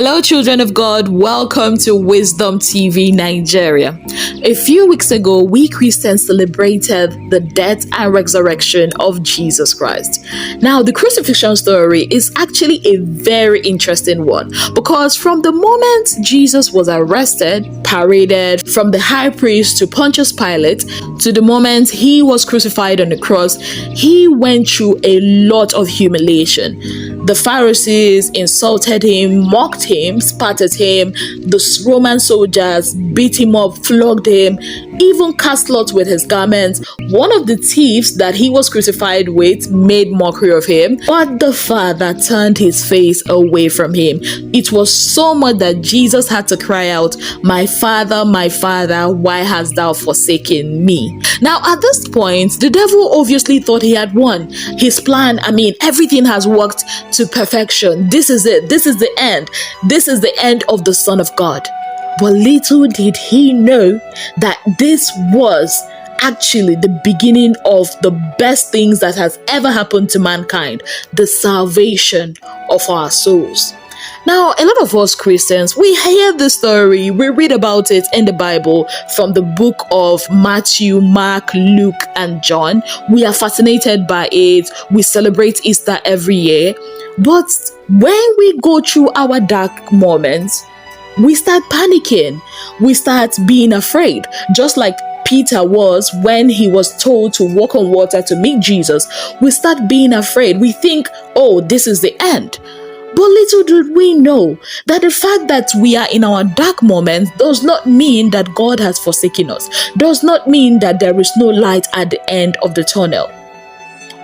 Hello, children of God. Welcome to Wisdom TV Nigeria. A few weeks ago, we Christians celebrated the death and resurrection of Jesus Christ. Now, the crucifixion story is actually a very interesting one because from the moment Jesus was arrested, paraded from the high priest to Pontius Pilate, to the moment he was crucified on the cross, he went through a lot of humiliation. The Pharisees insulted him, mocked him, spat at him. The Roman soldiers beat him up, flogged him, even cast lots with his garments. One of the thieves that he was crucified with made mockery of him, but the Father turned his face away from him. It was so much that Jesus had to cry out, my Father, why hast thou forsaken me?" Now, at this point, the devil obviously thought he had won. His plan, everything has worked to perfection. This is it. This is the end. This is the end of the Son of God. But little did he know that this was actually the beginning of the best things that has ever happened to mankind, the salvation of our souls. Now, a lot of us Christians, we hear this story, we read about it in the Bible from the book of Matthew, Mark, Luke, and John. We are fascinated by it. We celebrate Easter every year. But when we go through our dark moments, we start panicking. We start being afraid, just like Peter was when he was told to walk on water to meet Jesus. We start being afraid. We think, oh, this is the end. But little did we know that the fact that we are in our dark moments does not mean that God has forsaken us, does not mean that there is no light at the end of the tunnel.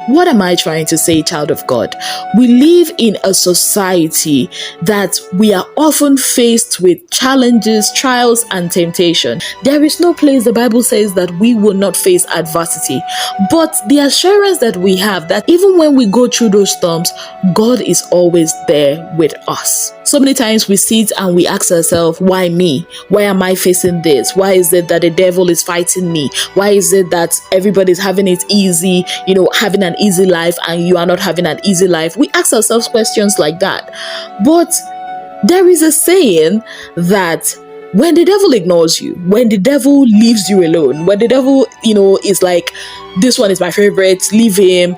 What am I trying to say, child of God? We live in a society that we are often faced with challenges, trials, and temptation. There is no place the Bible says that we will not face adversity. But the assurance that we have that even when we go through those storms, God is always there with us. So many times we sit and we ask ourselves, why me? Why am I facing this? Why is it that the devil is fighting me? Why is it that everybody's having it easy, having an easy life, and you are not having an easy life? We ask ourselves questions like that. But there is a saying that when the devil ignores you, when the devil leaves you alone, when the devil, is like, this one is my favorite, leave him,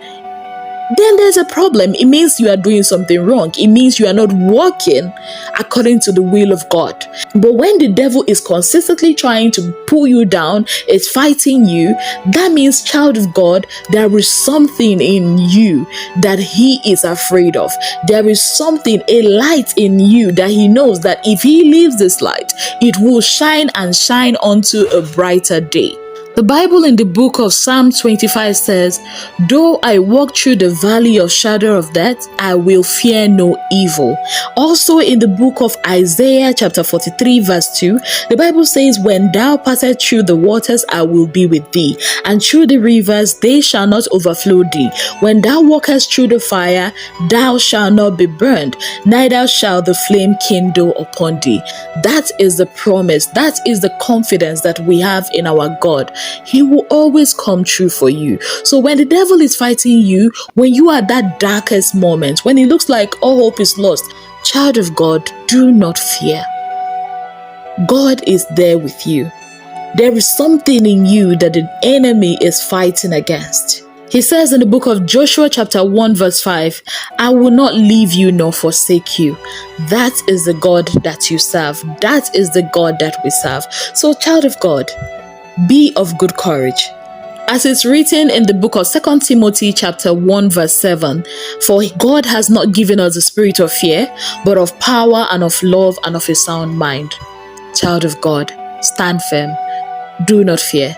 then there's a problem. It means you are doing something wrong. It means you are not working according to the will of God. But when the devil is consistently trying to pull you down, is fighting you, that means, child of God, there is something in you that he is afraid of. There is something, a light in you that he knows that if he leaves this light, it will shine and shine onto a brighter day. The Bible in the book of Psalm 25 says, though I walk through the valley of shadow of death, I will fear no evil. Also in the book of Isaiah chapter 43 verse 2, the Bible says, when thou passest through the waters, I will be with thee, and through the rivers, they shall not overflow thee. When thou walkest through the fire, thou shalt not be burned, neither shall the flame kindle upon thee. That is the promise. That is the confidence that we have in our God. He will always come true for you. So when the devil is fighting you, when you are at that darkest moment, when it looks like all hope is lost, child of God, do not fear. God is there with you. There is something in you that the enemy is fighting against. He says in the book of Joshua chapter 1 verse 5, I will not leave you nor forsake you. That is the God that you serve. That is the God that we serve. So child of God, be of good courage. As it's written in the book of 2 Timothy chapter 1 verse 7, for God has not given us a spirit of fear, but of power and of love and of a sound mind. Child of God, stand firm. Do not fear.